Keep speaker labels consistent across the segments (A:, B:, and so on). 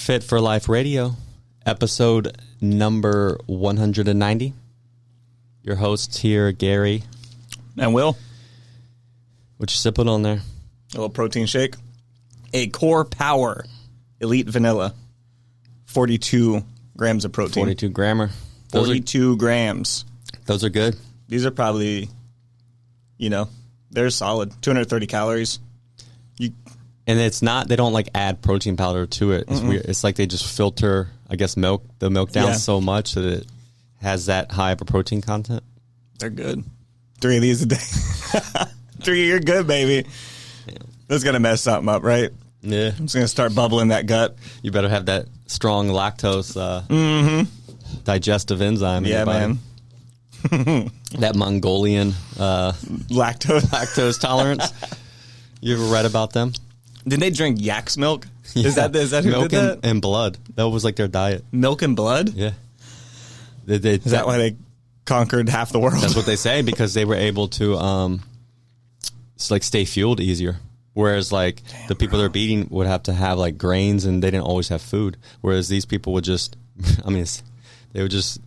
A: Fit for Life Radio, episode number 190. Your hosts here, Gary.
B: And Will.
A: What you sipping on there?
B: A little protein shake. A Core Power Elite Vanilla. 42 grams of protein.
A: 42 grammer.
B: 42 grams.
A: Those are good.
B: These are probably, they're solid. 230 calories.
A: And it's not, they don't like add protein powder to it. It's weird. It's like they just filter, I guess, the milk down so much that it has that high of a protein content.
B: They're good. 3 of these a day. 3, you're good, baby. Yeah. That's going to mess something up, right?
A: Yeah.
B: It's going to start bubbling that gut.
A: You better have that strong lactose digestive enzyme in your body.
B: Man.
A: That Mongolian
B: lactose
A: tolerance. You ever read about them?
B: Did they drink yak's milk?
A: Yeah.
B: Is that who
A: milk
B: did that?
A: And blood. That was like their diet.
B: Milk and blood?
A: Yeah.
B: Is that why they conquered half the world?
A: That's what they say, because they were able to stay fueled easier. Whereas the people they're beating would have to have grains, and they didn't always have food. Whereas these people would just, they would just,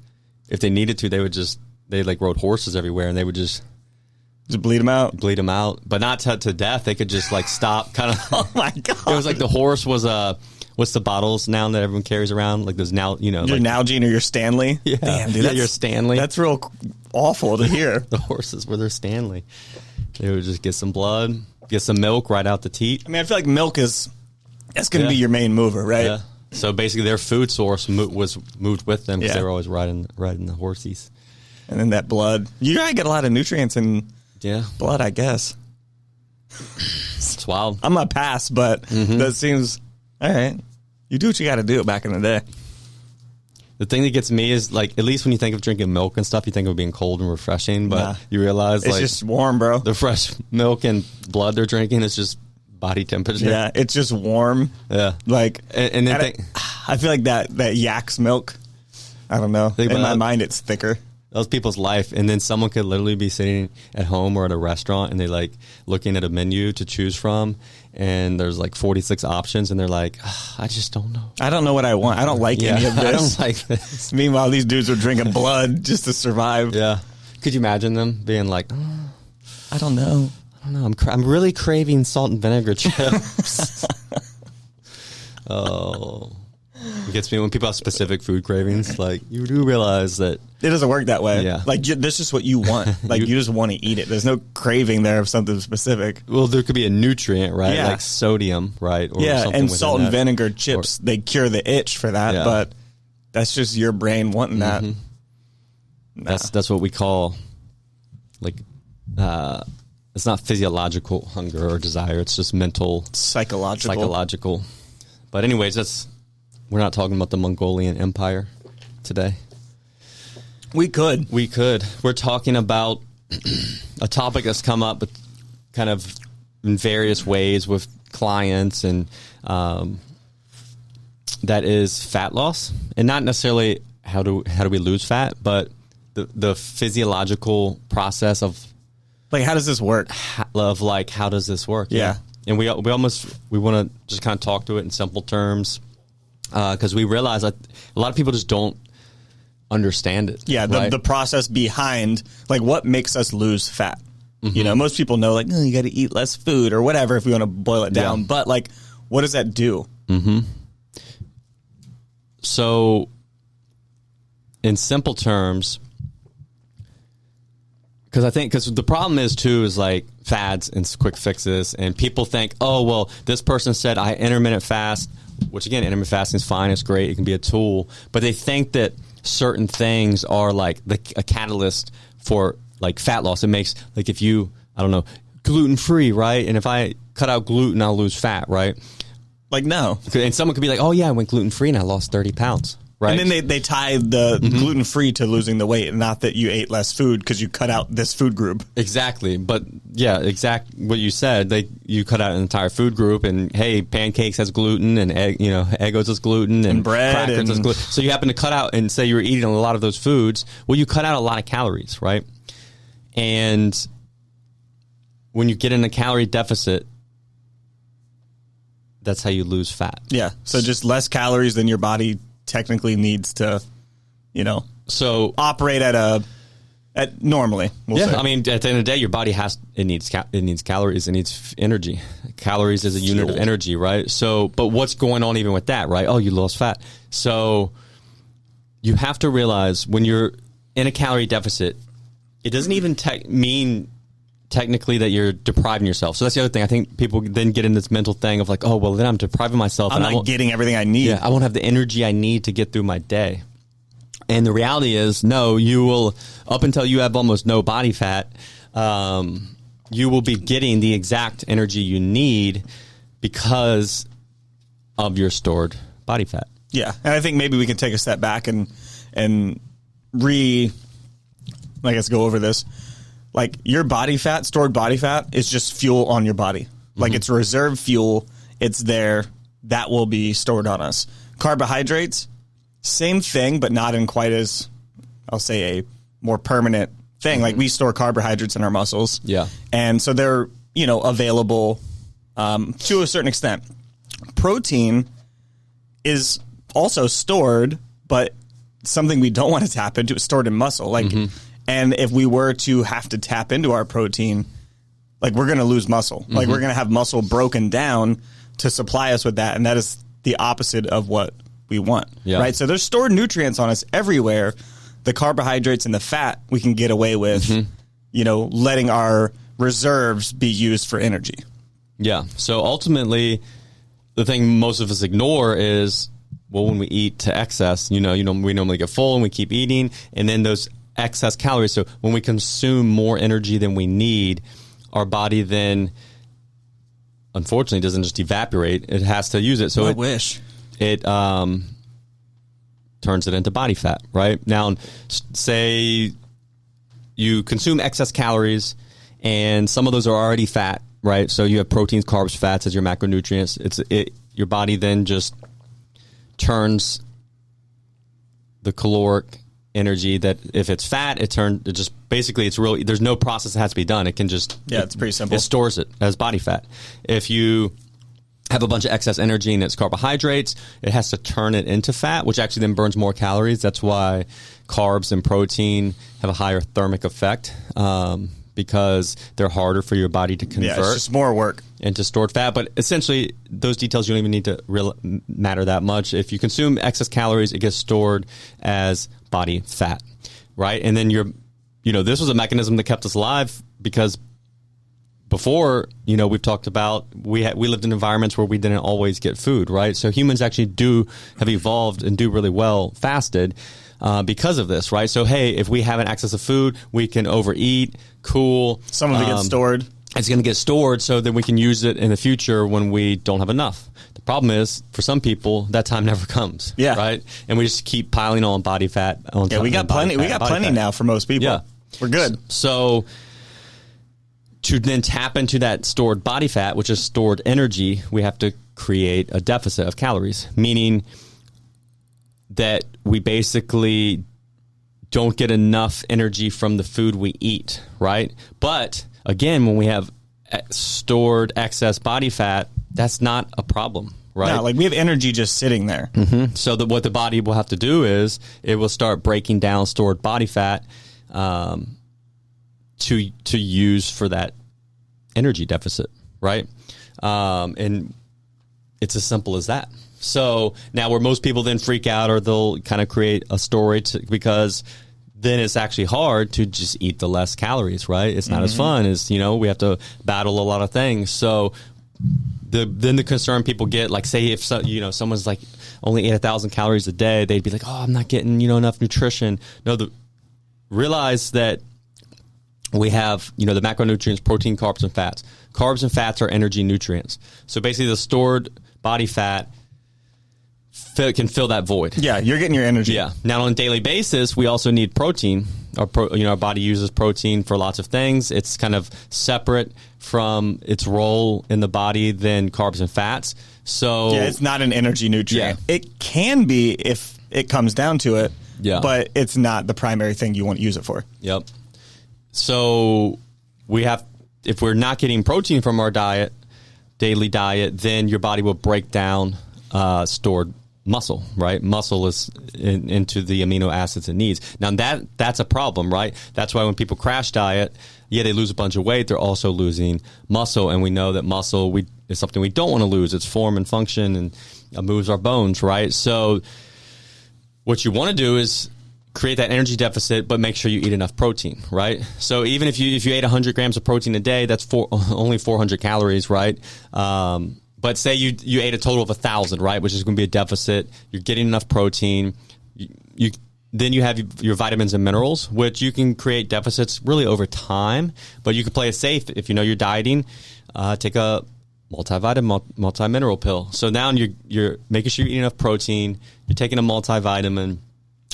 A: if they needed to, they rode horses everywhere, and they would just
B: bleed them out.
A: But not to death. They could just stop kind of.
B: Oh my God.
A: It was like the horse was what's the bottles now that everyone carries around? Like those now,
B: your Nalgene or your Stanley?
A: Yeah.
B: Damn, dude.
A: Your Stanley.
B: That's real awful to hear.
A: The horses were their Stanley. They would just get some blood, get some milk right out the teat.
B: I feel like milk that's going to be your main mover, right?
A: Yeah. So basically their food source was moved with them because they were always riding the horsies.
B: And then that blood. You gotta get a lot of nutrients in blood, I guess.
A: It's wild.
B: I'm going to pass, but that seems, all right. You do what you got to do back in the day.
A: The thing that gets me is, at least when you think of drinking milk and stuff, you think of being cold and refreshing, but you realize,
B: it's just warm, bro.
A: The fresh milk and blood they're drinking is just body temperature.
B: Yeah, it's just warm.
A: Yeah.
B: And then I feel like that yak's milk, I don't know. In my mind, it's thicker.
A: That was people's life, and then someone could literally be sitting at home or at a restaurant, and they looking at a menu to choose from, and there's 46 options, and they're like, I just don't know.
B: I don't know what I want. I don't like any of this.
A: I don't like this.
B: Meanwhile, these dudes are drinking blood just to survive.
A: Yeah. Could you imagine them being like,
B: I don't know.
A: I'm really craving salt and vinegar chips. Oh. It gets me when people have specific food cravings. You do realize that
B: it doesn't work that way.
A: Yeah.
B: This is what you want. You just want to eat it. There's no craving there of something specific.
A: Well, there could be a nutrient, right?
B: Yeah.
A: Like sodium, right?
B: Or and salt and vinegar chips, they cure the itch for that, but that's just your brain wanting that. Nah.
A: That's what we call, it's not physiological hunger or desire. It's just mental. Psychological. But anyways, we're not talking about the Mongolian Empire today.
B: We could.
A: We're talking about a topic that's come up kind of in various ways with clients, and that is fat loss. And not necessarily how do we lose fat, but the physiological process of
B: how does this work?
A: How does this work?
B: Yeah.
A: And we want to just kind of talk to it in simple terms. Because we realize that a lot of people just don't understand it.
B: Yeah, the process behind, what makes us lose fat. Most people know, you got to eat less food or whatever if we want to boil it down. Yeah. But, what does that do?
A: So, in simple terms, because the problem is, too, is, fads and quick fixes. And people think, oh, well, this person said I intermittent fast. Which, again, intermittent fasting is fine. It's great. It can be a tool. But they think that certain things are a catalyst for fat loss. It makes, if you, I don't know, gluten-free, right? And if I cut out gluten, I'll lose fat, right?
B: No.
A: And someone could be like, oh, yeah, I went gluten-free and I lost 30 pounds. Right.
B: And then they tie the gluten-free to losing the weight, not that you ate less food because you cut out this food group.
A: Exactly. But, what you said. You cut out an entire food group, and, hey, pancakes has gluten, and Eggos has gluten, and
B: bread.
A: Crackers has gluten. So you happen to cut out and say you were eating a lot of those foods. Well, you cut out a lot of calories, right? And when you get in a calorie deficit, that's how you lose fat.
B: Yeah. So just less calories than your body technically needs to,
A: so
B: operate at normally. We'll say.
A: I mean, at the end of the day, your body needs calories, it needs energy. Calories is a unit of energy, right? So, but what's going on even with that, right? Oh, you lost fat. So you have to realize when you're in a calorie deficit, it doesn't even mean technically that you're depriving yourself. So that's the other thing. I think people then get in this mental thing of like, oh, well, then I'm depriving myself.
B: I'm not getting everything I need.
A: Yeah, I won't have the energy I need to get through my day. And the reality is, no, you will, up until you have almost no body fat, you will be getting the exact energy you need because of your stored body fat.
B: Yeah. And I think maybe we can take a step back and go over this. Like your body fat, stored body fat is just fuel on your body. Like it's reserve fuel. It's there. That will be stored on us. Carbohydrates, same thing, but not in quite as, I'll say, a more permanent thing. Like we store carbohydrates in our muscles.
A: Yeah.
B: And so they're, available to a certain extent. Protein is also stored, but something we don't want to tap into is stored in muscle. Like, and if we were to have to tap into our protein, like we're going to lose muscle. Like we're going to have muscle broken down to supply us with that. And that is the opposite of what we want, right? So there's stored nutrients on us everywhere. The carbohydrates and the fat we can get away with, letting our reserves be used for energy.
A: Yeah. So ultimately, the thing most of us ignore is, well, when we eat to excess, we normally get full and we keep eating, and then those excess calories. So when we consume more energy than we need, our body then, unfortunately, doesn't just evaporate. It has to use it. So
B: I wish.
A: It turns it into body fat, right? Now, say you consume excess calories, and some of those are already fat, right? So you have proteins, carbs, fats as your macronutrients. Your body then just turns the caloric energy that if it's fat, it's really, there's no process that has to be done. It can just,
B: it's pretty simple.
A: It stores it as body fat. If you have a bunch of excess energy and it's carbohydrates, it has to turn it into fat, which actually then burns more calories. That's why carbs and protein have a higher thermic effect, because they're harder for your body to convert.
B: Yeah, it's just more work
A: into stored fat. But essentially, those details you don't even need to matter that much. If you consume excess calories, it gets stored as body fat, right? And then this was a mechanism that kept us alive, because before, we've talked about we lived in environments where we didn't always get food, right? So humans actually have evolved and do really well fasted because of this, right? So, hey, if we have an excess of food, we can overeat, cool.
B: Some of it gets stored.
A: It's going to get stored so that we can use it in the future when we don't have enough. The problem is, for some people, that time never comes, right? And we just keep piling on body fat.
B: We got plenty. We got plenty now for most people.
A: Yeah.
B: We're good.
A: So to then tap into that stored body fat, which is stored energy, we have to create a deficit of calories, meaning that we basically don't get enough energy from the food we eat, right? But again, when we have stored excess body fat, that's not a problem, right?
B: No, like we have energy just sitting there.
A: So what the body will have to do is it will start breaking down stored body fat to use for that energy deficit, right? And it's as simple as that. So now where most people then freak out, or they'll kind of create a story because then it's actually hard to just eat the less calories, right? It's not as fun as, we have to battle a lot of things. So then the concern people get, like, say if someone's like only ate 1,000 calories a day, they'd be like, oh, I'm not getting, enough nutrition. No, realize that we have, the macronutrients, protein, carbs, and fats. Carbs and fats are energy nutrients. So basically the stored body fat can fill that void.
B: Yeah, you're getting your energy.
A: Yeah. Now, on a daily basis, we also need protein. Our body uses protein for lots of things. It's kind of separate from its role in the body than carbs and fats. So
B: it's not an energy nutrient. Yeah. It can be if it comes down to it, but it's not the primary thing you want to use it for.
A: Yep. So if we're not getting protein from our diet, daily diet, then your body will break down stored muscle, right? Muscle is into the amino acids it needs. Now that's a problem, right? That's why when people crash diet, they lose a bunch of weight. They're also losing muscle, and we know that muscle is something we don't want to lose. It's form and function, and moves our bones, right? So what you want to do is create that energy deficit, but make sure you eat enough protein, right? So even if you ate 100 grams of protein a day, that's only 400 calories, right? But say you ate a total of 1,000, right, which is going to be a deficit. You're getting enough protein. Then you have your vitamins and minerals, which you can create deficits really over time. But you can play it safe if you know you're dieting. Take a multivitamin, multi-mineral pill. So now you're making sure you're eating enough protein. You're taking a multivitamin.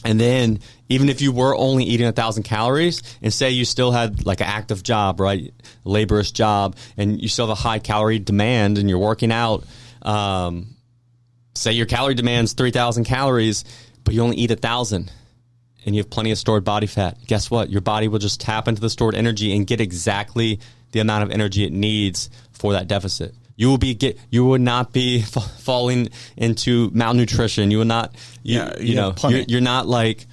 A: And then even if you were only eating 1,000 calories, and say you still had like an active job, right, laborious job, and you still have a high calorie demand and you're working out, say your calorie demand's 3,000 calories, but you only eat 1,000 and you have plenty of stored body fat. Guess what? Your body will just tap into the stored energy and get exactly the amount of energy it needs for that deficit. You would not be falling into malnutrition. You will not, you're not like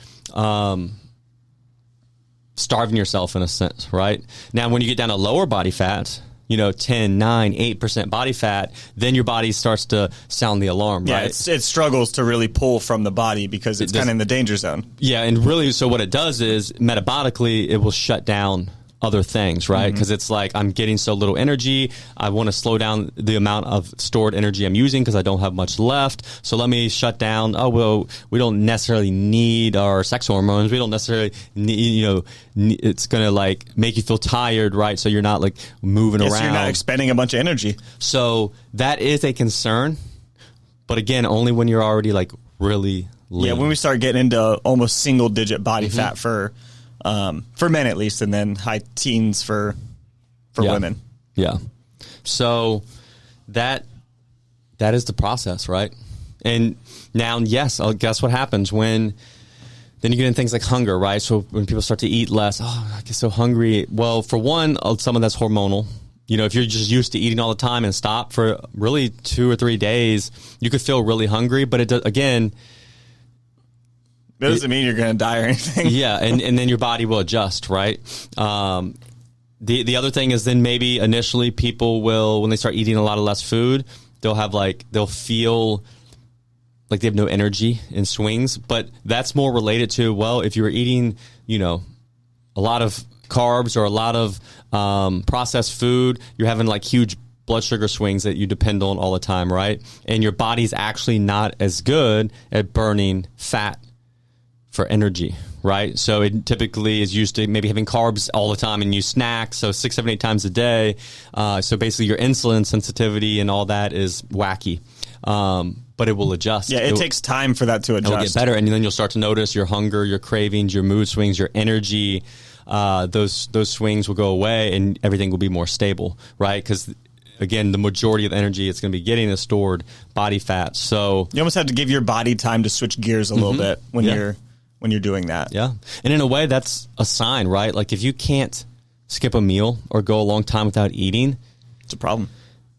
A: starving yourself in a sense, right? Now, when you get down to lower body fat, 10, 9, 8% body fat, then your body starts to sound the alarm, right?
B: It struggles to really pull from the body because it's kind of in the danger zone. Yeah,
A: and really, so what it does is metabolically, it will shut down other things, right? Because it's like, I'm getting so little energy. I want to slow down the amount of stored energy I'm using because I don't have much left. So let me shut down. Oh, well, we don't necessarily need our sex hormones. We don't necessarily need, it's going to like make you feel tired, right? So you're not like moving around.
B: You're not expending a bunch of energy.
A: So that is a concern. But again, only when you're already like really lean.
B: Yeah, when we start getting into almost single digit body fat for men at least, and then high teens for women.
A: Yeah. So that is the process, right? And now, yes, guess what happens when then you get in things like hunger, right? So when people start to eat less, I get so hungry. Well, for one, some of that's hormonal. If you're just used to eating all the time and stop for really 2 or 3 days, you could feel really hungry. But again,
B: that doesn't mean you're going to die or anything.
A: Yeah, and then your body will adjust, right? The other thing is then maybe initially people will, when they start eating a lot of less food, they'll feel like they have no energy in swings. But that's more related to, well, if you were eating, a lot of carbs or a lot of processed food, you're having like huge blood sugar swings that you depend on all the time, right? And your body's actually not as good at burning fat for energy, right? So it typically is used to maybe having carbs all the time and you snack, so 6, 7, 8 times a day. So basically your insulin sensitivity and all that is wacky. But it will adjust.
B: Yeah, it takes time for that to adjust.
A: It'll get better, and then you'll start to notice your hunger, your cravings, your mood swings, your energy. Those swings will go away and everything will be more stable, right? Because again, the majority of the energy it's going to be getting is stored body fat. So
B: you almost have to give your body time to switch gears a little bit when you're doing that.
A: Yeah. And in a way, that's a sign, right? Like if you can't skip a meal or go a long time without eating,
B: it's a problem.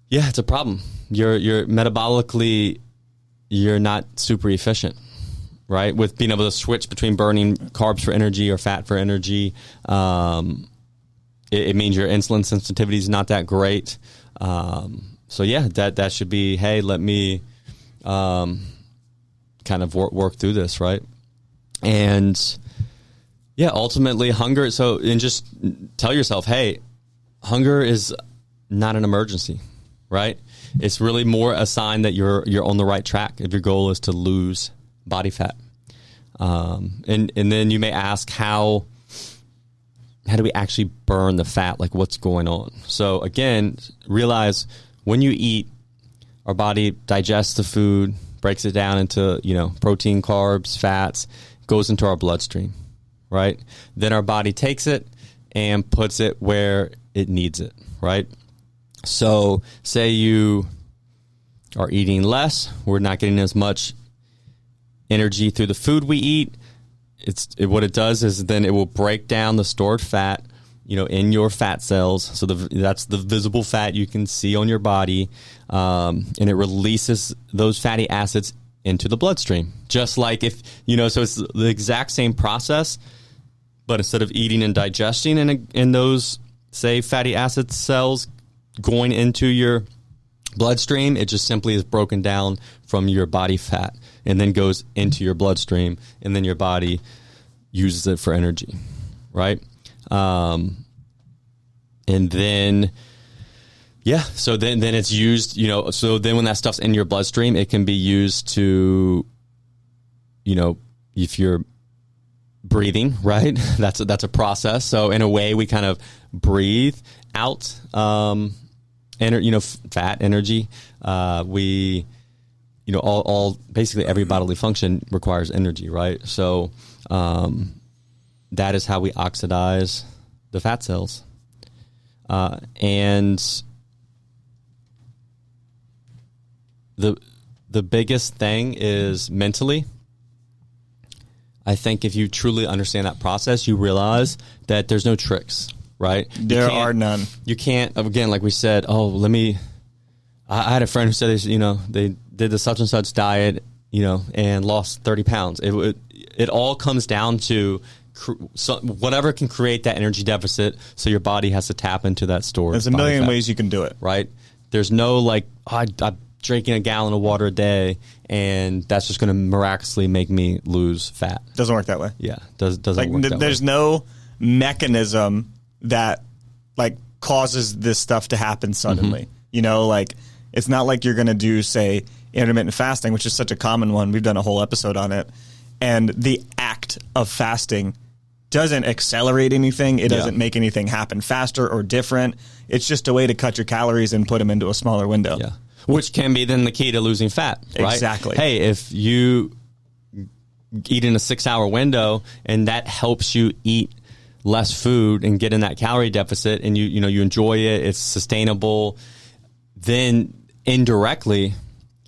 A: Yeah, it's a problem. You're metabolically, you're not super efficient, right? With being able to switch between burning carbs for energy or fat for energy. It means your insulin sensitivity is not that great. So yeah, that should be, hey, let me kind of work through this, right? And yeah, ultimately hunger. So, and just tell yourself, hey, hunger is not an emergency, right? It's really more a sign that you're on the right track if your goal is to lose body fat. And then you may ask, how do we actually burn the fat? Like what's going on? So again, realize when you eat, our body digests the food, breaks it down into, protein, carbs, fats, goes into our bloodstream, right? Then our body takes it and puts it where it needs it, right? So say you are eating less, we're not getting as much energy through the food we eat. What it does is then it will break down the stored fat, in your fat cells. So that's the visible fat you can see on your body. And it releases those fatty acids into the bloodstream. Just like so it's the exact same process, but instead of eating and digesting in those, say, fatty acid cells going into your bloodstream, it just simply is broken down from your body fat and then goes into your bloodstream, and then your body uses it for energy, right? And then, so then it's used, so then when that stuff's in your bloodstream, it can be used to, if you're breathing, right? That's a process. So in a way, we kind of breathe out, fat energy. All basically every bodily function requires energy, right? So that is how we oxidize the fat cells. And the biggest thing is mentally. I think if you truly understand that process, you realize that there's no tricks, right?
B: There are none. You
A: can't, again, like we said, I had a friend who said, they did the such and such diet, and lost 30 pounds. It all comes down to whatever can create that energy deficit, so your body has to tap into that store.
B: There's a million ways you can do it.
A: Right? There's no I'm drinking a gallon of water a day, and that's just going to miraculously make me lose fat.
B: Doesn't work that way.
A: Yeah, doesn't work that way.
B: There's no mechanism that causes this stuff to happen suddenly. Mm-hmm. It's not like you're going to do, say, intermittent fasting, which is such a common one. We've done a whole episode on it. And the act of fasting doesn't accelerate anything. It doesn't make anything happen faster or different. It's just a way to cut your calories and put them into a smaller window.
A: Yeah. Which can be then the key to losing fat, right?
B: Exactly.
A: Hey, if you eat in a 6-hour window and that helps you eat less food and get in that calorie deficit, and you enjoy it, it's sustainable, then indirectly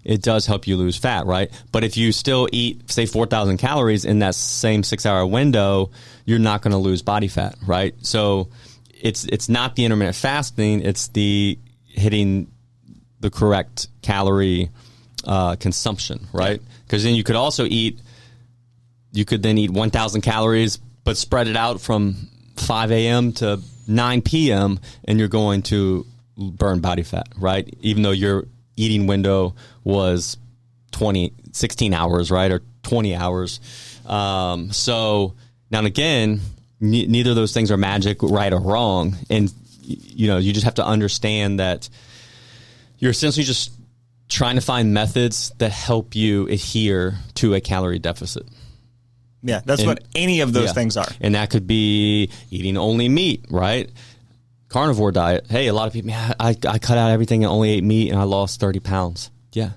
A: it does help you lose fat, right? But if you still eat, say, 4,000 calories in that same 6-hour window, you're not going to lose body fat, right? So it's not the intermittent fasting, it's the hitting the correct calorie consumption, right? Because then you could also eat 1,000 calories, but spread it out from 5 a.m. to 9 p.m., and you're going to burn body fat, right? Even though your eating window was 16 hours, right? Or 20 hours. So now and again, neither of those things are magic, right or wrong. And, you just have to understand that you're essentially just trying to find methods that help you adhere to a calorie deficit.
B: Yeah, that's what any of those things are.
A: And that could be eating only meat, right? Carnivore diet. Hey, a lot of people, I cut out everything and only ate meat and I lost 30 pounds. Yeah.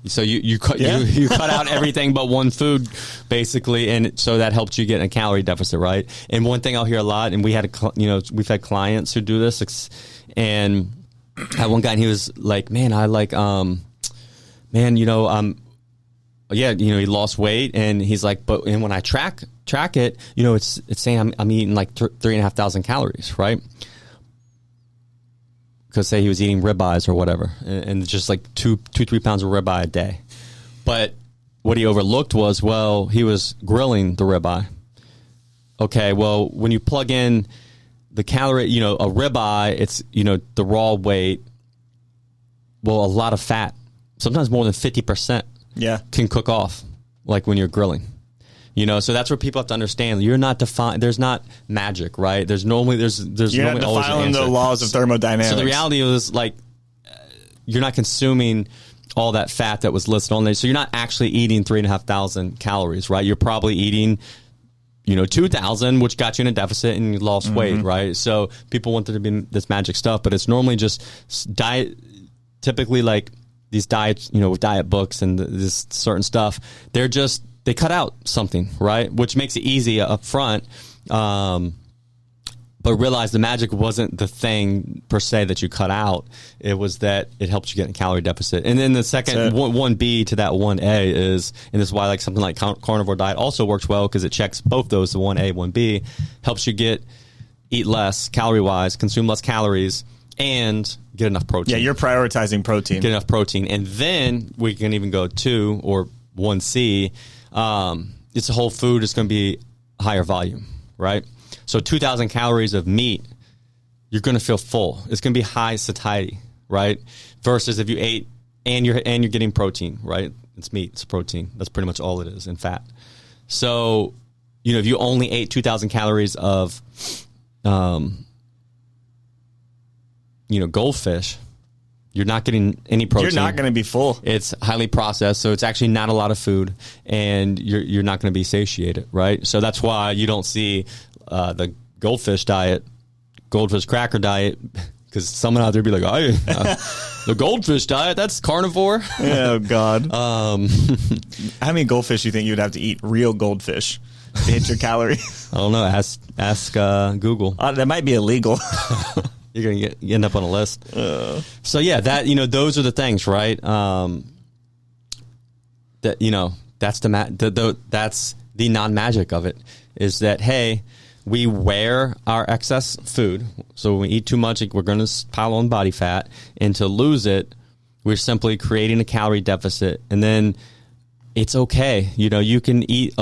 A: So you cut out everything but one food, basically, and so that helps you get in a calorie deficit, right? And one thing I'll hear a lot, and we've had clients who do this, and I had one guy, and he was like, "Man, I like, he lost weight," and he's like, and when I track it, it's saying I'm eating like 3,500 calories, right? Because say he was eating ribeyes or whatever, and just like 2-3 pounds of ribeye a day. But what he overlooked was, he was grilling the ribeye. Okay, well, when you plug in the calorie, a ribeye, it's, the raw weight, a lot of fat, sometimes more than 50%.
B: Yeah.
A: Can cook off, like when you're grilling. So that's what people have to understand. You're not defined. There's not magic, right? There's
B: you're
A: normally
B: not defining the laws of thermodynamics.
A: So the reality is, you're not consuming all that fat that was listed on there. So you're not actually eating 3,500 calories, right? You're probably eating, 2,000, which got you in a deficit and you lost weight, right? So people want there to be this magic stuff, but it's normally just diet. Typically, these diets, with diet books and this certain stuff, they cut out something, right? Which makes it easy up front. But realize the magic wasn't the thing per se that you cut out. It was that it helps you get in a calorie deficit. And then the second 1B to that 1A is, and this is why something like carnivore diet also works well, because it checks both those, the 1A, 1B, helps you get eat less calorie-wise, consume less calories, and get enough protein.
B: Yeah, you're prioritizing protein.
A: Get enough protein. And then we can even go 2 or 1C. It's a whole food. It's going to be higher volume, right? So 2,000 calories of meat, you're going to feel full. It's going to be high satiety, right? Versus if you ate and you're getting protein, right? It's meat, it's protein. That's pretty much all it is, and fat. So, if you only ate 2,000 calories of, goldfish, you're not getting any protein.
B: You're not going to be full.
A: It's highly processed, so it's actually not a lot of food, and you're not going to be satiated, right? So that's why you don't see the goldfish diet, goldfish cracker diet, because someone out there be like, the goldfish diet, that's carnivore.
B: Oh, God. How many goldfish do you think you would have to eat, real goldfish, to hit your calories?
A: I don't know. Ask Google.
B: That might be illegal.
A: You're going to end up on a list. So, yeah, that those are the things, right? That's that's the non-magic of it, is that, hey, we wear our excess food. So when we eat too much, we're going to pile on body fat. And to lose it, we're simply creating a calorie deficit. And then it's okay. You can eat,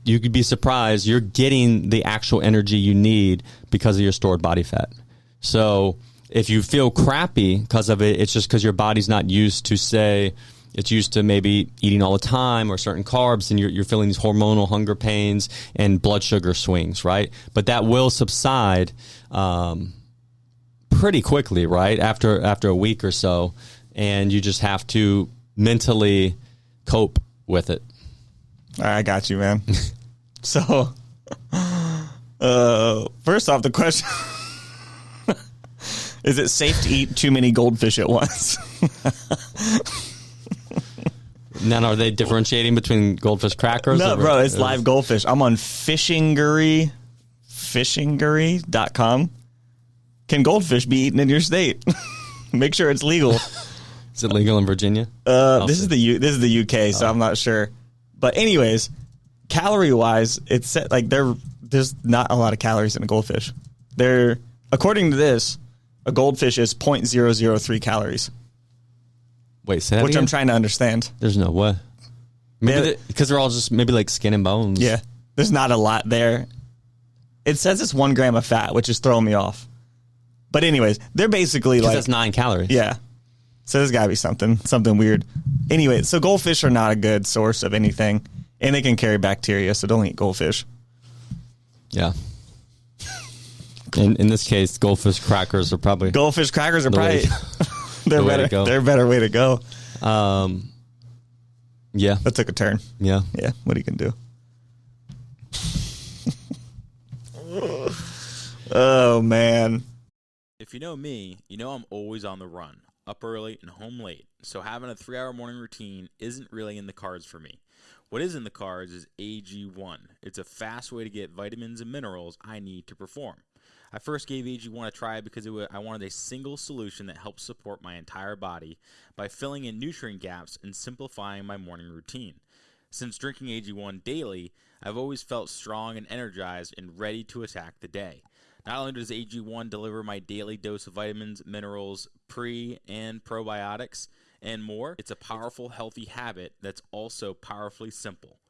A: you could be surprised. You're getting the actual energy you need because of your stored body fat. So if you feel crappy because of it, it's just because your body's not used to, say, it's used to maybe eating all the time or certain carbs, and you're feeling these hormonal hunger pains and blood sugar swings, right? But that will subside pretty quickly, right? After a week or so, and you just have to mentally cope with it.
B: I got you, man. So, first off, the question... Is it safe to eat too many goldfish at once?
A: Now, are they differentiating between goldfish crackers?
B: No, bro, it's live goldfish. I'm on fishingery.com. Can goldfish be eaten in your state? Make sure it's legal.
A: Is it legal in Virginia?
B: This is the UK, so I'm not sure. But anyways, calorie-wise, it's like there's not a lot of calories in a goldfish. According to this, a goldfish is 0.003 calories.
A: Wait, say that
B: which
A: again?
B: I'm trying to understand.
A: There's no way. Maybe because they're all just maybe like skin and bones.
B: Yeah, there's not a lot there. It says it's 1 gram of fat, which is throwing me off. But anyways, they're basically like...
A: that's 9 calories.
B: Yeah. So there's got to be something weird. Anyway, so goldfish are not a good source of anything, and they can carry bacteria, so don't eat goldfish.
A: Yeah. In this case, goldfish crackers are probably...
B: Goldfish crackers are probably... They're a better way to go.
A: Yeah.
B: That took a turn.
A: Yeah.
B: Yeah. What are you going to do? Oh, man.
C: If you know me, you know I'm always on the run, up early and home late, so having a 3-hour morning routine isn't really in the cards for me. What is in the cards is AG1. It's a fast way to get vitamins and minerals I need to perform. I first gave AG1 a try because I wanted a single solution that helps support my entire body by filling in nutrient gaps and simplifying my morning routine. Since drinking AG1 daily, I've always felt strong and energized and ready to attack the day. Not only does AG1 deliver my daily dose of vitamins, minerals, pre- and probiotics, and more, it's a powerful, healthy habit that's also powerfully simple.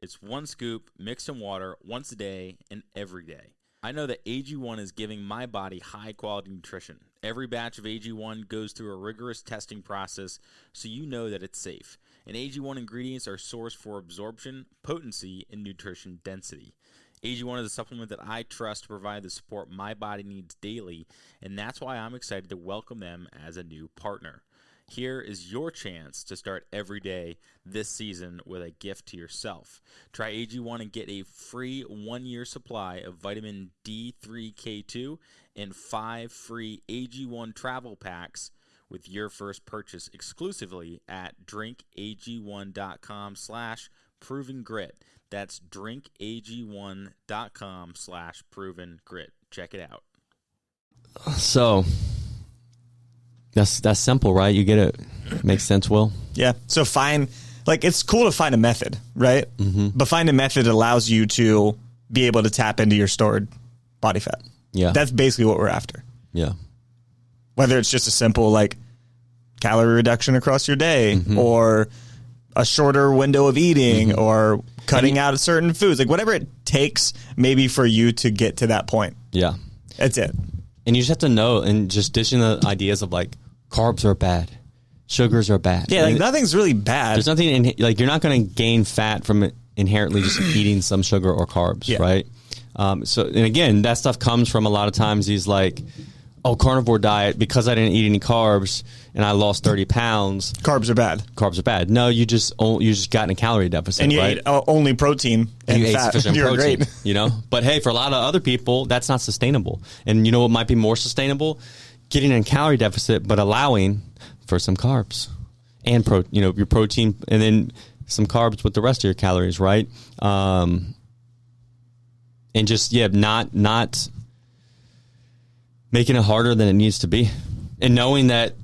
C: It's 1 scoop mixed in water once a day and every day. I know that AG1 is giving my body high-quality nutrition. Every batch of AG1 goes through a rigorous testing process, so you know that it's safe. And AG1 ingredients are sourced for absorption, potency, and nutrition density. AG1 is a supplement that I trust to provide the support my body needs daily, and that's why I'm excited to welcome them as a new partner. Here is your chance to start every day this season with a gift to yourself. Try AG1 and get a free 1-year supply of vitamin D3K2 and 5 free AG1 travel packs with your first purchase exclusively at drinkag1.com/provengrit. That's drinkag1.com/provengrit. Check it out.
A: So that's simple, right? You get it. Makes sense, Will?
B: Yeah. So it's cool to find a method, right? Mm-hmm. But find a method that allows you to be able to tap into your stored body fat.
A: Yeah.
B: That's basically what we're after.
A: Yeah.
B: Whether it's just a simple like calorie reduction across your day or a shorter window of eating or cutting out certain foods, like whatever it takes maybe for you to get to that point.
A: Yeah.
B: That's it.
A: And you just have to know, and just dishing the ideas of like carbs are bad, sugars are bad.
B: Yeah, like nothing's really bad.
A: There's nothing like you're not going to gain fat from inherently just eating some sugar or carbs, right? So, and again, that stuff comes from a lot of times these like, oh, carnivore diet, because I didn't eat any carbs and I lost 30 pounds.
B: Carbs are bad.
A: Carbs are bad. No, you just got in a calorie deficit,
B: and you
A: right?
B: ate only protein and
A: you
B: fat.
A: ate sufficient
B: You're
A: protein,
B: great.
A: you know? But hey, for a lot of other people, that's not sustainable. And you know what might be more sustainable? Getting in a calorie deficit, but allowing for some carbs and your protein, and then some carbs with the rest of your calories, right? And just, not making it harder than it needs to be. And knowing that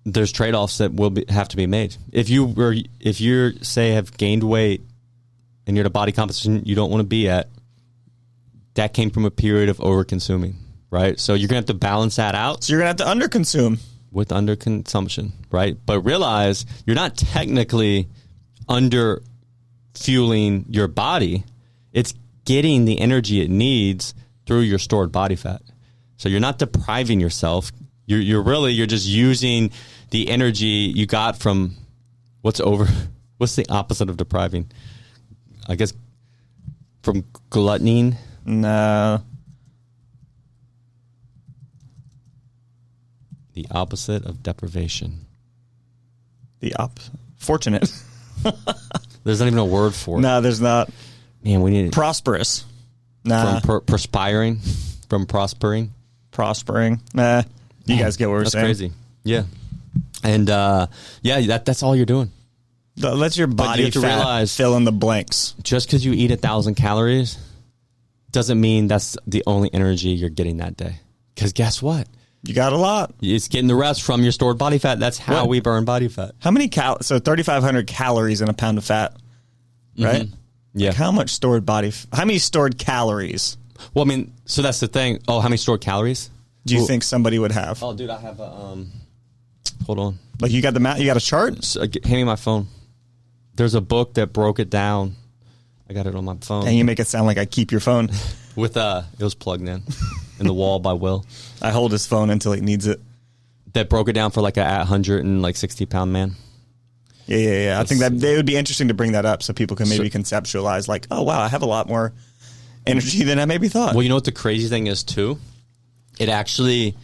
A: there's trade-offs that have to be made. If you say have gained weight and you're at a body composition you don't want to be at, that came from a period of over-consuming, right? So you're going to have to balance that out.
B: So you're going to have to underconsume.
A: With underconsumption, right? But realize you're not technically under fueling your body. It's getting the energy it needs through your stored body fat. So you're not depriving yourself. You're just using the energy you got from what's the opposite of depriving? I guess from gluttoning.
B: No.
A: The opposite of deprivation.
B: Fortunate.
A: There's not even a word for it.
B: No, there's not.
A: Man, we need
B: Prosperous. Nah.
A: From perspiring, from prospering.
B: Prospering. Nah. You guys get what we're saying.
A: That's crazy. Yeah. And that's all you're doing.
B: Let your body
A: have to
B: fat
A: realize-
B: fill in the blanks.
A: Just because you eat 1,000 calories doesn't mean that's the only energy you're getting that day. Because guess what?
B: You got a lot.
A: It's getting the rest from your stored body fat. That's how we burn body fat.
B: How many so 3,500 calories in a pound of fat, right?
A: Yeah.
B: Like how much stored how many stored calories
A: Well, I mean, so that's the thing. Oh, how many stored calories?
B: do you think somebody would have?
A: Oh, dude, I have a, hold on.
B: Like you got you got a chart?
A: So, hand me my phone. There's a book that broke it down. I got it on my phone.
B: And you make it sound like I keep your phone.
A: With, it was plugged in the wall by Will.
B: I hold his phone until he needs it.
A: That broke it down for like a 160-pound man.
B: Yeah. I think that it would be interesting to bring that up so people can maybe conceptualize like, oh, wow, I have a lot more energy than I maybe thought.
A: Well, you know what the crazy thing is, too? It actually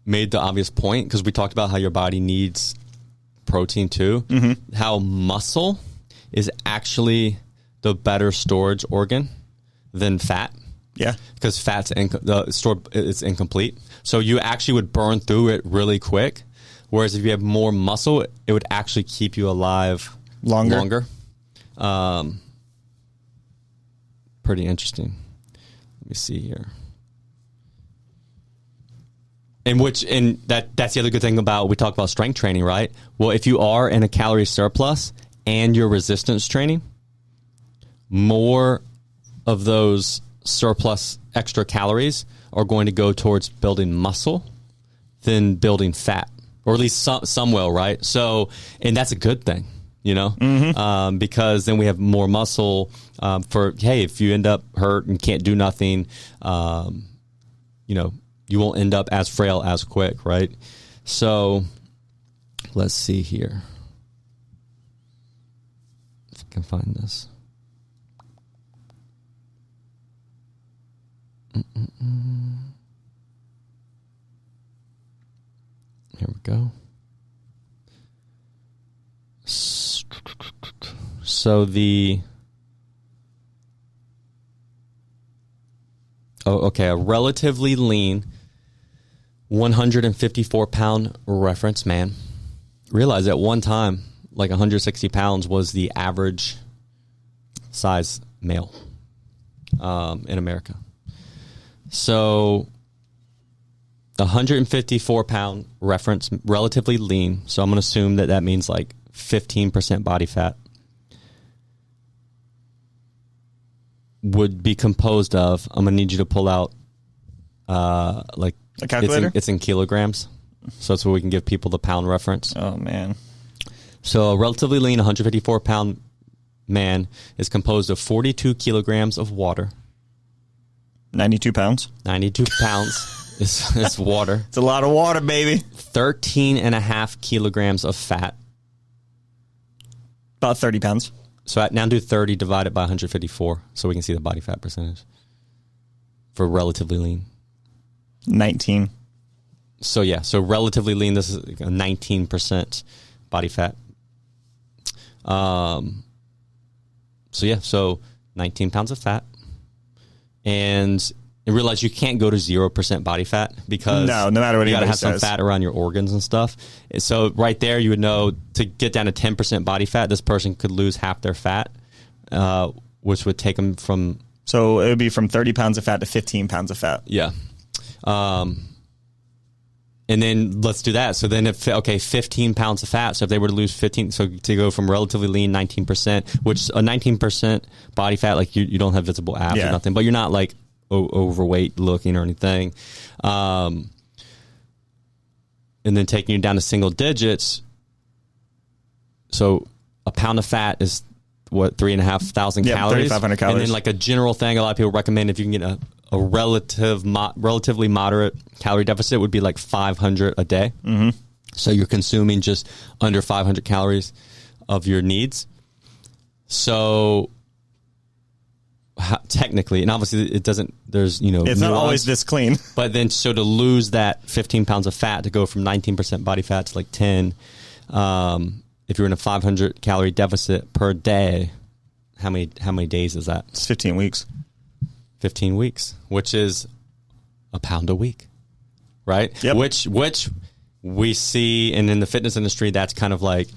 A: made the obvious point, because we talked about how your body needs protein, too. Mm-hmm. How muscle is actually the better storage organ than fat.
B: Yeah.
A: Because fat's it's incomplete. So you actually would burn through it really quick. Whereas if you have more muscle, it would actually keep you alive longer. Pretty interesting. Let me see here. And that's the other good thing about, we talk about strength training, right? Well, if you are in a calorie surplus and you're resistance training, more of those surplus extra calories are going to go towards building muscle than building fat, or at least some will, right? So, and that's a good thing, because then we have more muscle if you end up hurt and can't do nothing, you won't end up as frail as quick, right? So let's see here if I can find this. Here we go. So a relatively lean 154-pound reference man. Realize at one time, like 160 pounds was the average size male in America. So 154-pound reference, relatively lean. So I'm going to assume that means like 15% body fat would be composed of, I'm going to need you to pull out like
B: A calculator?
A: It's in kilograms, so that's where we can give people the pound reference.
B: Oh, man.
A: So a relatively lean 154-pound man is composed of 42 kilograms of water.
B: 92 pounds.
A: 92 pounds is water.
B: It's a lot of water, baby.
A: 13.5 kilograms of fat.
B: About 30 pounds.
A: So now do 30 divided by 154 so we can see the body fat percentage for relatively lean.
B: 19.
A: So yeah, so relatively lean, this is a 19% body fat. So yeah, so 19 pounds of fat. And realize you can't go to 0% body fat because
B: no matter what
A: you got to
B: anybody
A: have some
B: says.
A: fat around your organs and stuff. So right there, you would know to get down to 10% body fat, this person could lose half their fat, which would take them from...
B: So it would be from 30 pounds of fat to 15 pounds of fat.
A: Yeah. And then let's do that. So then, 15 pounds of fat. So if they were to lose 15, so to go from relatively lean 19%, which a 19% body fat, like you don't have visible abs or nothing, but you're not like overweight looking or anything. And then taking you down to single digits. So a pound of fat is what, 3,500 calories?
B: 3,500 calories.
A: And then like a general thing, a lot of people recommend if you can get a relatively moderate calorie deficit would be like 500 a day. Mm-hmm. So you're consuming just under 500 calories of your needs. So technically, and obviously it doesn't, there's, it's
B: nuance, not always this clean.
A: But then, so to lose that 15 pounds of fat, to go from 19% body fat to like 10, if you're in a 500 calorie deficit per day, how many days is that?
B: It's 15 weeks.
A: 15 weeks, which is a pound a week, right?
B: Yep.
A: Which we see, and in the fitness industry, that's kind of like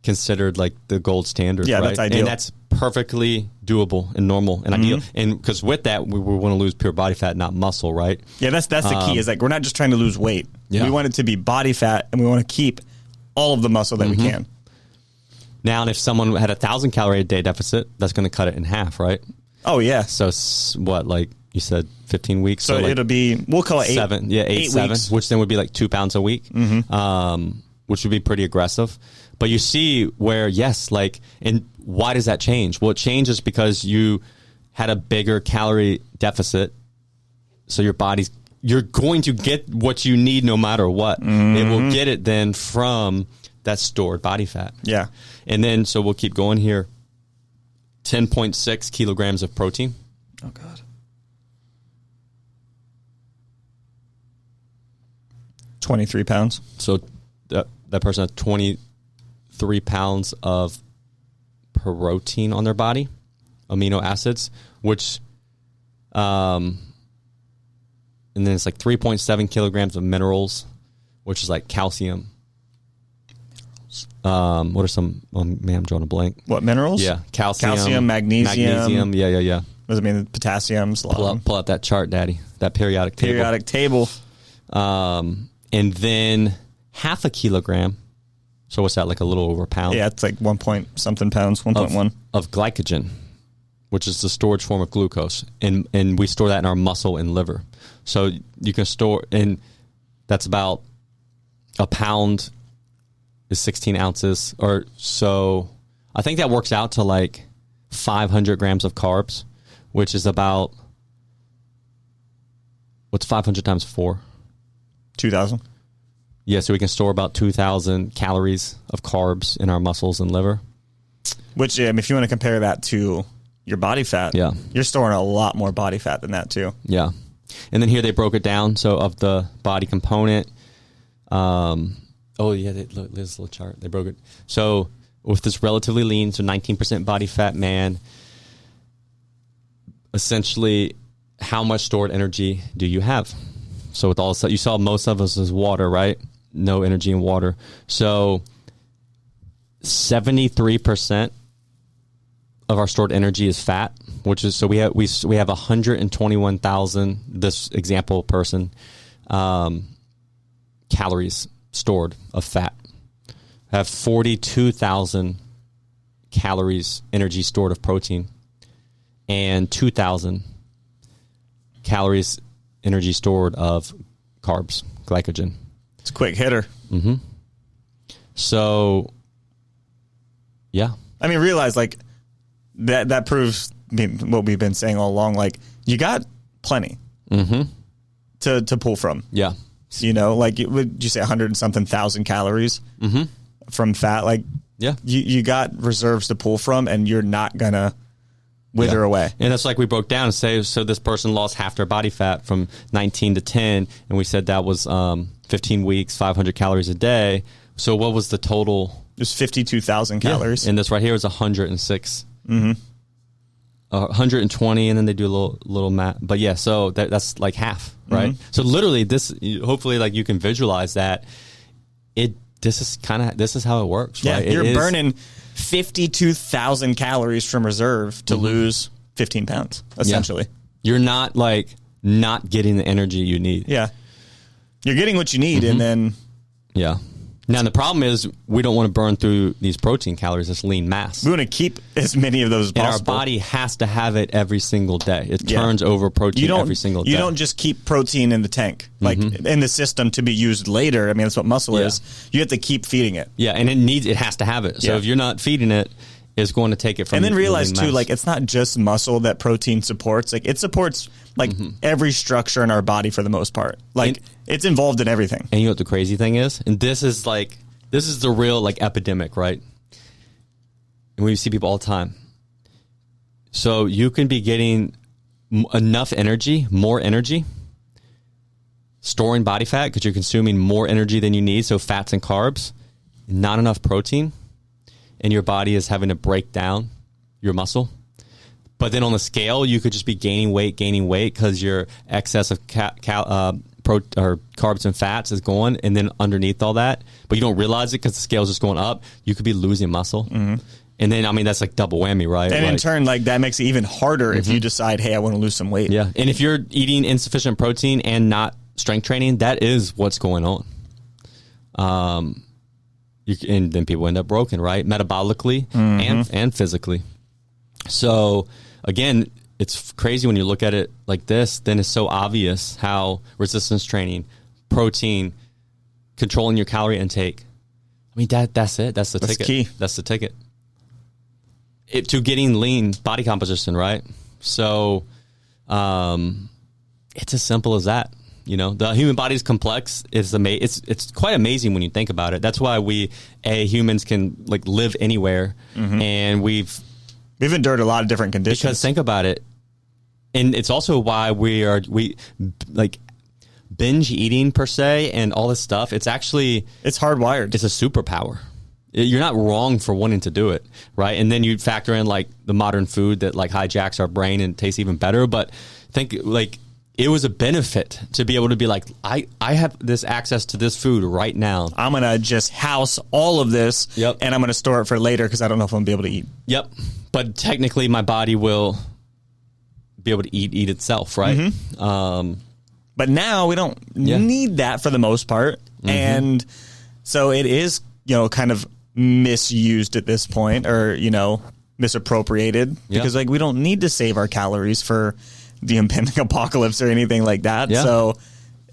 A: considered like the gold standard.
B: Yeah,
A: right?
B: that's ideal.
A: And that's perfectly doable and normal and ideal. And because with that, we want to lose pure body fat, not muscle, right?
B: Yeah, that's the key. Is like we're not just trying to lose weight.
A: Yeah.
B: We want it to be body fat, and we want to keep all of the muscle that we can.
A: Now, and if someone had 1,000 calorie a day deficit, that's going to cut it in half, right?
B: Oh, yeah.
A: So what, like you said, 15 weeks?
B: So
A: like
B: it'll be, we'll call it
A: 7, 7,
B: weeks.
A: which then would be like 2 pounds a week, which would be pretty aggressive. But you see where, yes, like, and why does that change? Well, it changes because you had a bigger calorie deficit, so your body's, you're going to get what you need no matter what. It will get it then from that stored body fat.
B: Yeah.
A: And then, so we'll keep going here. 10.6 kilograms of protein.
B: Oh, God. 23 pounds.
A: So that person has 23 pounds of protein on their body, amino acids, which, and then it's like 3.7 kilograms of minerals, which is like calcium. What are some? Oh man, I'm drawing a blank.
B: What, minerals?
A: Yeah, calcium,
B: magnesium.
A: Yeah.
B: What does it mean? Potassium's.
A: Pull up that chart, Daddy. That periodic
B: table.
A: And then half a kilogram. So what's that? Like a little over a pound.
B: Yeah, it's like 1 point something pounds. 1.1
A: of glycogen, which is the storage form of glucose, and we store that in our muscle and liver. So you can store, and that's about a pound. Is 16 ounces or so. I think that works out to like 500 grams of carbs, which is about, what's 500 times 4?
B: 2,000.
A: Yeah, so we can store about 2,000 calories of carbs in our muscles and liver.
B: Which, if you want to compare that to your body fat, you're storing a lot more body fat than that too.
A: Yeah. And then here they broke it down. So of the body component, oh, yeah, look, there's a little chart. They broke it. So with this relatively lean, so 19% body fat man, essentially, how much stored energy do you have? So with all you saw most of us is water, right? No energy in water. So 73% of our stored energy is fat, which is, so we have 121,000, this example person, calories stored of fat. Have 42,000 calories energy stored of protein, and 2,000 calories energy stored of carbs, glycogen.
B: It's a quick hitter.
A: So, yeah.
B: I mean, realize like that proves what we've been saying all along. Like you got plenty to pull from.
A: Yeah.
B: You know, like would you say 100 and something thousand calories from fat? Like,
A: yeah,
B: you got reserves to pull from, and you're not gonna wither away.
A: And that's like we broke down and say, so this person lost half their body fat from 19 to 10, and we said that was 15 weeks, 500 calories a day. So what was the total?
B: It was 52,000 calories.
A: And this right here is 106. 120, and then they do a little math. But yeah, so that's like half, right? So literally, this hopefully like you can visualize that. This is how it works.
B: Yeah,
A: right?
B: you're burning 52,000 calories from reserve to lose 15 pounds, essentially.
A: Yeah. You're not getting the energy you need.
B: Yeah, you're getting what you need, and then
A: yeah. Now, the problem is we don't want to burn through these protein calories, this lean mass.
B: we want to keep as many of those as
A: And
B: possible.
A: our body has to have it every single day. It turns over protein every single day.
B: You don't just keep protein in the tank, like in the system to be used later. I mean, that's what muscle is. You have to keep feeding it.
A: Yeah, and it has to have it. So if you're not feeding it, it's going to take it from.
B: And then realize
A: the
B: too,
A: lean mass.
B: like it's not just muscle that protein supports. Like it supports like every structure in our body for the most part. Like it's involved in everything.
A: And you know what the crazy thing is? And this is the real like epidemic, right? And we see people all the time. So you can be getting enough energy, more energy, storing body fat because you're consuming more energy than you need. So fats and carbs, not enough protein, and your body is having to break down your muscle. But then on the scale, you could just be gaining weight because your excess of carbs and fats is going, and then underneath all that, but you don't realize it because the scale's just going up. You could be losing muscle, and then I mean that's like double whammy, right?
B: And in turn, like that makes it even harder if you decide, hey, I want to lose some weight.
A: Yeah, and if you're eating insufficient protein and not strength training, that is what's going on. And then people end up broken, right? Metabolically and physically. So again, it's crazy when you look at it like this. Then it's so obvious how resistance training, protein, controlling your calorie intake. I mean, that's it. That's the ticket.
B: Key.
A: That's the ticket. To getting lean body composition, right? So it's as simple as that. You know, the human body is complex. It's quite amazing when you think about it. That's why humans can like live anywhere, and we've
B: endured a lot of different conditions.
A: Because think about it. And it's also why we like binge eating per se and all this stuff. It's
B: hardwired.
A: It's a superpower. You're not wrong for wanting to do it, right? And then you factor in like the modern food that like hijacks our brain and tastes even better. But think like it was a benefit to be able to be like, I have this access to this food right now.
B: I'm going to just house all of this, and I'm going to store it for later because I don't know if I'm going to be able to eat.
A: Yep. But technically my body will be able to eat itself, right?
B: But now we don't need that for the most part. And so it is, kind of misused at this point, or, misappropriated because like we don't need to save our calories for the impending apocalypse or anything like that. Yeah. So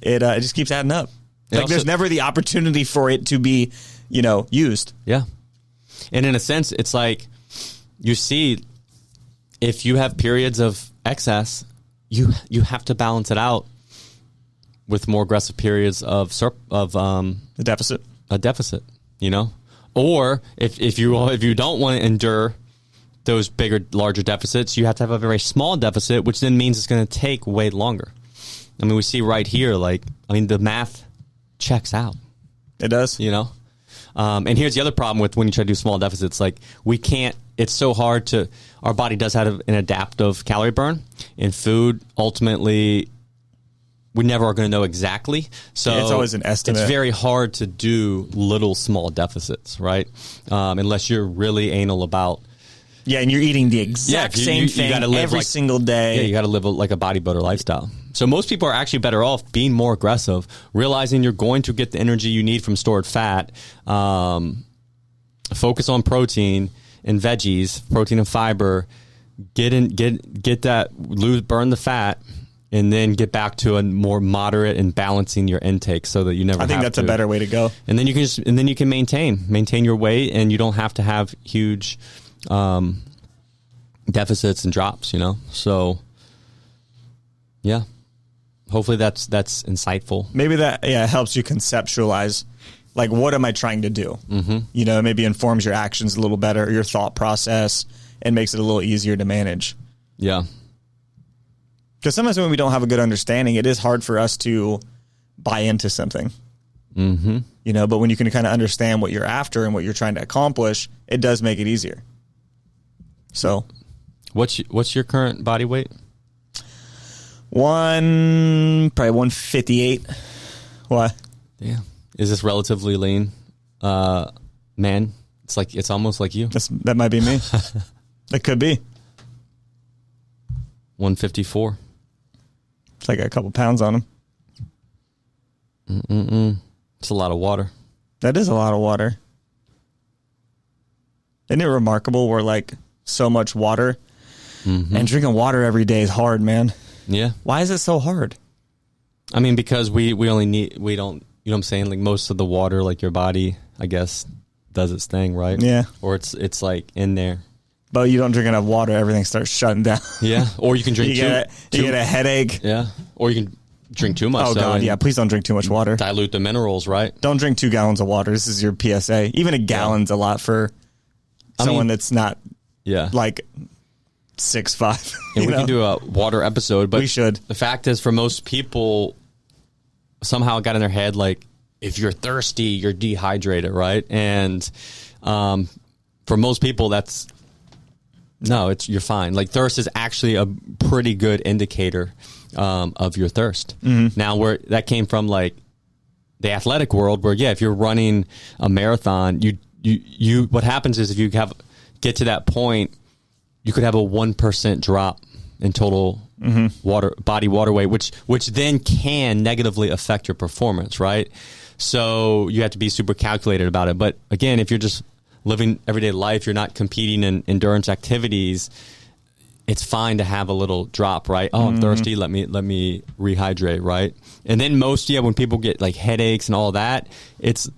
B: it just keeps adding up. Like there's never the opportunity for it to be, used.
A: Yeah. And in a sense, it's like you see if you have periods of excess, you have to balance it out with more aggressive periods of
B: a deficit.
A: Or if you don't want to endure those larger deficits, you have to have a very small deficit, which then means it's going to take way longer. I mean, we see right here, the math checks out.
B: It does.
A: And here's the other problem with when you try to do small deficits, like we can't, it's so hard our body does have an adaptive calorie burn, and food ultimately we never are going to know exactly. So
B: it's always an estimate.
A: It's very hard to do little small deficits, right? Unless you're really anal about.
B: Yeah, and you're eating the exact same thing every single day.
A: Yeah, you got to live like a bodybuilder lifestyle. So most people are actually better off being more aggressive, realizing you're going to get the energy you need from stored fat, focus on protein and veggies, protein and fiber, burn the fat, and then get back to a more moderate and balancing your intake so that you never.
B: I think that's a better way to go.
A: And then you can maintain your weight, and you don't have to have huge deficits and drops. So yeah, hopefully that's insightful.
B: Maybe that helps you conceptualize, like, what am I trying to do? Mm-hmm. Maybe informs your actions a little better, your thought process, and makes it a little easier to manage.
A: Yeah.
B: Because sometimes when we don't have a good understanding, it is hard for us to buy into something.
A: Mm-hmm.
B: But when you can kind of understand what you're after and what you're trying to accomplish, it does make it easier. So,
A: what's your current body weight?
B: Probably 158. What?
A: Yeah. Is this relatively lean, man? It's almost like you.
B: That might be me. It could be
A: 154.
B: It's like a couple pounds on him.
A: It's a lot of water.
B: That is a lot of water. Isn't it remarkable? We're like so much water, and drinking water every day is hard, man.
A: Yeah.
B: Why is it so hard?
A: I mean, because we don't, you know what I'm saying? Like most of the water, like your body, I guess, does its thing, right?
B: Yeah.
A: Or it's like in there.
B: But you don't drink enough water, everything starts shutting down.
A: Yeah. Or you can drink
B: you get a headache.
A: Yeah. Or you can drink too much.
B: Oh, God, yeah. Please don't drink too much water.
A: Dilute the minerals, right?
B: Don't drink 2 gallons of water. This is your PSA. Even a gallon's a lot for someone that's not like 6'5".
A: And we can do a water episode, but
B: we should.
A: The fact is, for most people, somehow it got in their head, like, if you're thirsty, you're dehydrated, right? And for most people, you're fine. Like, thirst is actually a pretty good indicator of your thirst. Mm-hmm. Now, where that came from, like the athletic world, where if you're running a marathon, you what happens is if you get to that point, you could have a 1% drop in total body water weight, which then can negatively affect your performance, right? So you have to be super calculated about it. But again, if you're just living everyday life, you're not competing in endurance activities, it's fine to have a little drop, right? Oh, I'm thirsty. Let me rehydrate, right? And then when people get like headaches and all that, it's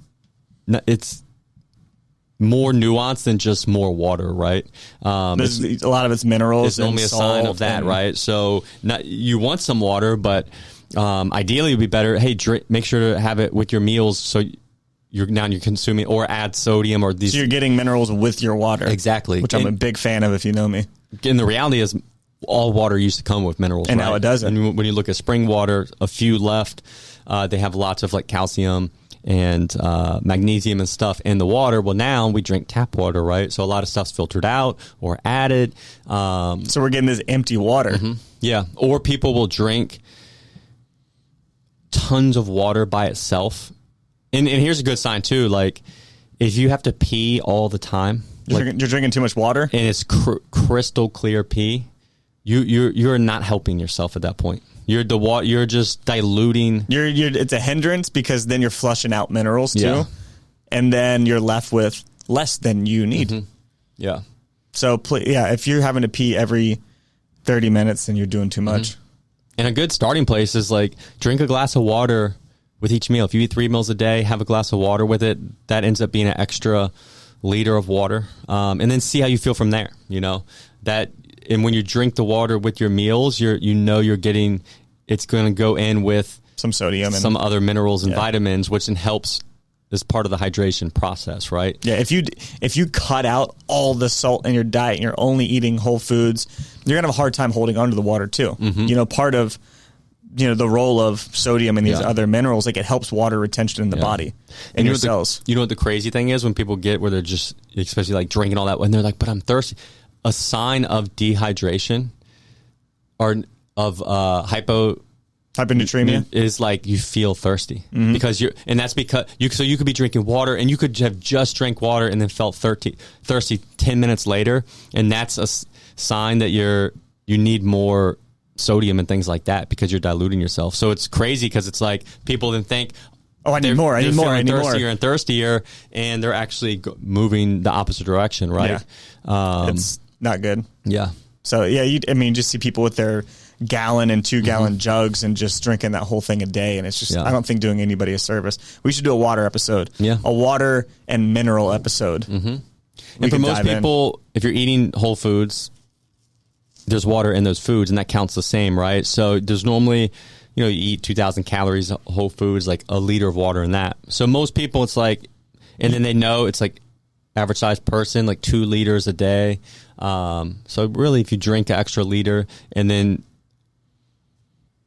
A: more nuanced than just more water, right?
B: There's a lot of it's minerals.
A: It's only a sign of that, right? So you want some water, but ideally it would be better. Hey, make sure to have it with your meals, so you're consuming, or add sodium or these.
B: So you're getting minerals with your water,
A: exactly,
B: which I'm a big fan of. If you know me,
A: and the reality is, all water used to come with minerals,
B: and
A: right?
B: now it doesn't.
A: And when you look at spring water, a few left. They have lots of like calcium and magnesium and stuff in the water. Well, now we drink tap water, right? So a lot of stuff's filtered out or added.
B: So we're getting this empty water.
A: Mm-hmm. Yeah. Or people will drink tons of water by itself. And here's a good sign too. Like, if you have to pee all the time,
B: you're drinking too much water,
A: and it's crystal clear pee, you're not helping yourself at that point. You're just diluting.
B: It's a hindrance, because then you're flushing out minerals too, and then you're left with less than you need.
A: Mm-hmm. Yeah.
B: So if you're having to pee every 30 minutes, then you're doing too much.
A: Mm-hmm. And a good starting place is like, drink a glass of water with each meal. If you eat 3 meals a day, have a glass of water with it. That ends up being an extra liter of water, and then see how you feel from there. And when you drink the water with your meals, you're getting, it's going to go in with
B: some sodium and
A: some other minerals and vitamins, which then helps as part of the hydration process, right?
B: Yeah, if you cut out all the salt in your diet and you're only eating whole foods, you're going to have a hard time holding onto the water too. Mm-hmm. Part of the role of sodium and these other minerals, like, it helps water retention in the body and your cells.
A: You know what the crazy thing is? When people get where they're just, especially like drinking all that, when they're like, but I'm thirsty. A sign of dehydration or of
B: hyponatremia
A: is like you feel thirsty, because that's because you could be drinking water, and you could have just drank water and then felt thirsty 10 minutes later, and that's a sign that you need more sodium and things like that, because you're diluting yourself. So it's crazy, because it's like people then think,
B: oh, I need more, I need more, I need more.
A: Thirstier and thirstier, and they're actually moving the opposite direction, right?
B: Yeah. It's not good.
A: Yeah.
B: So, just see people with their gallon and 2-gallon jugs and just drinking that whole thing a day. And it's just, I don't think doing anybody a service. We should do a water episode.
A: Yeah.
B: A water and mineral episode.
A: Mm-hmm. And for most people, if you're eating whole foods, there's water in those foods, and that counts the same, right? So there's normally, you eat 2,000 calories of whole foods, like a liter of water in that. So most people, it's like, and then they know it's like average size person, like 2 liters a day. So really, if you drink an extra liter, and then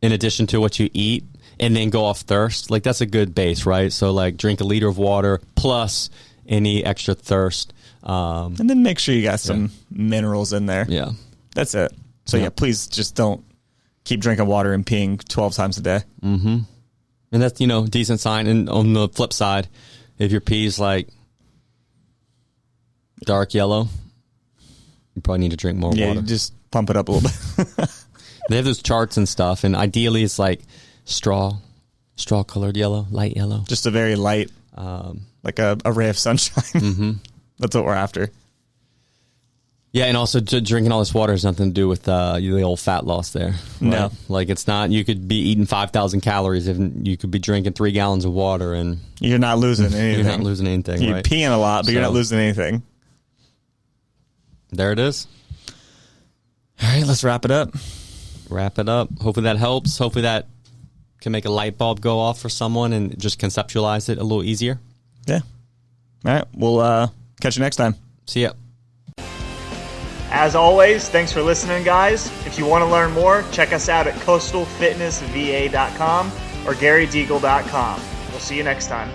A: in addition to what you eat, and then go off thirst, like that's a good base, right? So like drink a liter of water plus any extra thirst.
B: And then make sure you got some minerals in there.
A: Yeah.
B: That's it. So please just don't keep drinking water and peeing 12 times a day.
A: Mm-hmm. And that's, decent sign. And on the flip side, if your pee's like dark yellow, you probably need to drink more water.
B: Yeah, just pump it up a little bit.
A: They have those charts and stuff, and ideally it's like straw-colored yellow, light yellow.
B: Just a very light, like a ray of sunshine.
A: Mm-hmm.
B: That's what we're after.
A: Yeah, and also drinking all this water has nothing to do with the old fat loss there. Right?
B: No.
A: Like it's not, you could be eating 5,000 calories if you could be drinking 3 gallons of water and...
B: You're not losing anything.
A: You're not losing anything,
B: You're
A: right?
B: peeing a lot, but you're not losing anything.
A: There it is.
B: All right, let's wrap it up.
A: Hopefully that helps. Hopefully that can make a light bulb go off for someone and just conceptualize it a little easier.
B: Yeah. All right, we'll catch you next time.
A: See ya.
B: As always, thanks for listening, guys. If you want to learn more, check us out at coastalfitnessva.com or garydeagle.com. We'll see you next time.